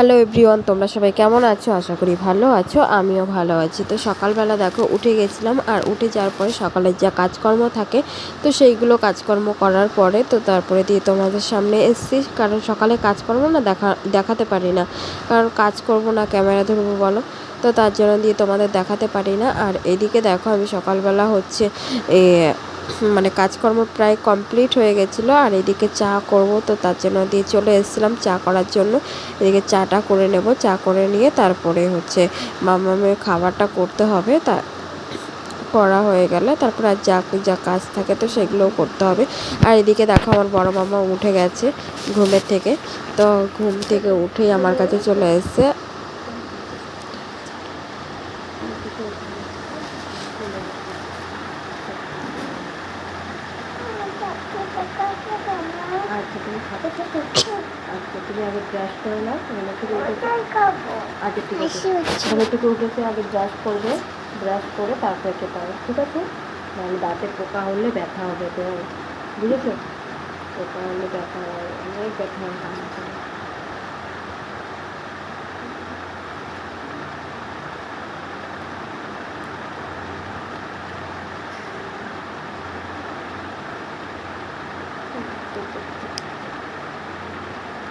Hello everyone, তোমরা সবাই কেমন আছো? আশা করি ভালো আছো, আমিও ভালো আছি। তো সকালবেলা দেখো উঠে গেছিলাম, আর উঠে যাওয়ার পরে সকালের যা কাজকর্ম থাকে তো সেইগুলো কাজকর্ম করার পরে তো তারপরে দিয়ে তোমাদের সামনে এসেছি। কারণ সকালে কাজকর্ম না দেখাতে পারি না, কারণ কাজ করব না ক্যামেরা ধরবো বলো, তো তার জন্য দিয়ে তোমাদের দেখাতে পারি না। আর এদিকে দেখো আমি সকালবেলা হচ্ছে মানে কাজকর্ম প্রায় কমপ্লিট হয়ে গেছিলো, আর এদিকে চা করব, তো তার জন্য দিয়ে চলে এসেছিলাম চা করার জন্য। এদিকে চাটা করে নেব, চা করে নিয়ে তারপরে হচ্ছে মামামের খাবারটা করতে হবে। তা করা হয়ে গেলে তারপর আর যা যা কাজ থাকে তো সেগুলোও করতে হবে। আর এদিকে দেখো আমার বড় মামা উঠে গেছে ঘুমের থেকে, তো ঘুম থেকে উঠেই আমার কাছে চলে এসেছে। তুমি আগে ব্রাশ করে নাও, ঘুমের থেকে উঠেছে। আগে ঠিক আছে, ঘুমের থেকে উঠেছে আগে ব্রাশ করবে, ব্রাশ করে তারপরে খেতে হবে, ঠিক আছে? নাহলে দাঁতে পোকা হলে ব্যথা হবে, তো বুঝেছো? পোকা হলে ব্যথা হয়, অনেক ব্যথা হয়।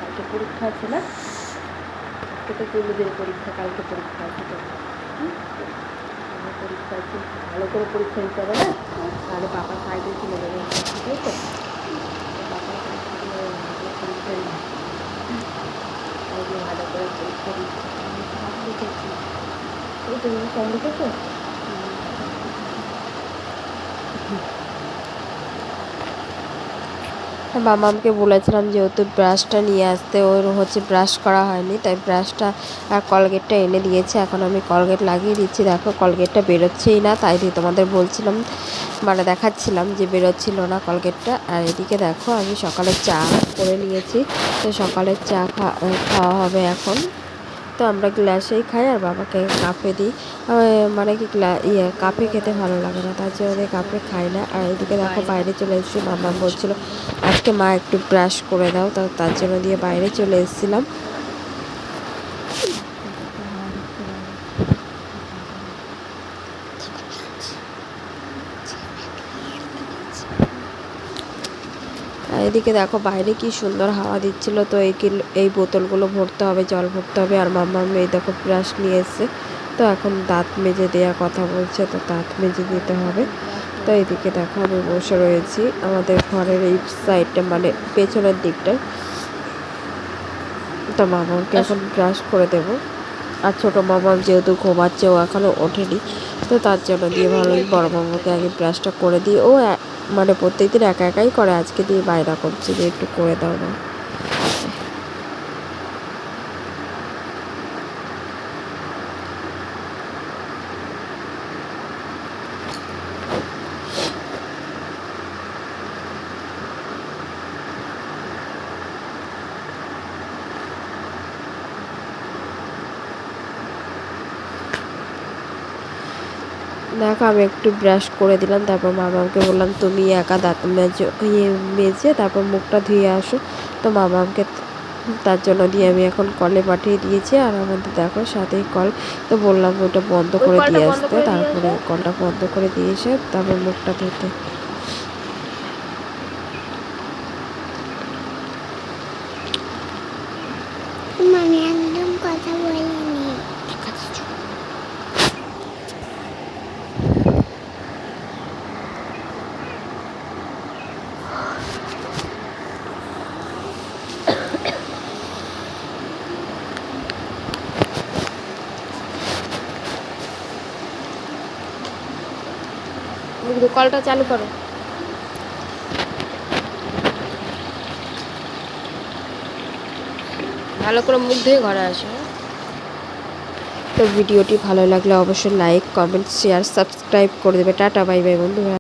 কালকে পরীক্ষা আছে না? আজকে তো জরুরিদের পরীক্ষা, কালকে পরীক্ষা আছে। তো পরীক্ষা আছে, ভালো করে পরীক্ষা দিতে হবে না, তাহলে বাবা সাইডে চলে যাবে, তাই তো? বাবা সাইডে চলে যাবে, পরীক্ষা দিই ভালো করে পরীক্ষা দিচ্ছি। সব লিখেছি, এই তো সব লিখেছো। মামামকে বলেছিলাম যেহেতু ব্রাশটা নিয়ে আসতে, ওর হচ্ছে ব্রাশ করা হয়নি, তাই ব্রাশটা আর কলগেটটা এনে দিয়েছে। এখন আমি কলগেট লাগিয়ে দিচ্ছি। দেখো কলগেটটা বেরোচ্ছেই না, তাই দিয়ে তোমাদের বলছিলাম, মানে দেখাচ্ছিলাম যে বেরোচ্ছিল না কলগেটটা। আর এদিকে দেখো আমি সকালে চা করে নিয়েছি, তো সকালের চা খাওয়া হবে এখন। তো আমরা গ্লাসেই খাই, আর বাবাকে কাপে দিই। মানে কি কাপে খেতে ভালো লাগে না, তার জন্য কাপে খাই না। আর এদিকে দেখো বাইরে চলে এসেছি, মামা বলছিল আজকে মা একটু ব্রাশ করে দাও, তো তার জন্য দিয়ে বাইরে চলে এসেছিলাম। আর এদিকে দেখো বাইরে কি সুন্দর হাওয়া দিচ্ছিল। তো এই বোতলগুলো ভরতে হবে, জল ভরতে হবে। আর মাম্মা এই দেখো ব্রাশ নিয়ে এসছে, তো এখন দাঁত মেজে দেওয়ার কথা বলছে, তো দাঁত মেজে দিতে হবে। তো এদিকে দেখো আমি বসে রয়েছি আমাদের ঘরের এই সাইডটা, মানে পেছনের দিকটা। তো মামাকে এখন ব্রাশ করে দেব। আর ছোটো মামা যেহেতু ঘুমাচ্ছে, ও এখনও ওঠেনি, তো তার জন্য দিয়ে ভালোই বড় মামাকে আগে ব্রাশটা করে দিই। ও মানে প্রত্যেকদিন একা একাই করে, আজকে দিয়ে বায়না করছে যে একটু করে দাও না। দেখো আমি একটু ব্রাশ করে দিলাম, তারপর মামাকে বললাম তুমি একা দাঁত মেজে তারপর মুখটা ধুয়ে আসো। তো মামাকে তার জন্য দিয়ে আমি এখন কলে পাঠিয়ে দিয়েছি। আর আমাদের দেখো সাথেই কল, তো বললাম ওটা বন্ধ করে দিয়ে আসতে, তারপরে কলটা বন্ধ করে দিয়ে এসে তারপর মুখটা ধুতে। আমি একদম কথা বলিনি। কলটা চালু করো। ভালো করে মুখ ধুয়ে ঘরে আসো। তো ভিডিওটি ভালো লাগলে অবশ্যই লাইক, কমেন্ট, শেয়ার, সাবস্ক্রাইব করে দেবে। টাটা, বাই বাই বন্ধুরা।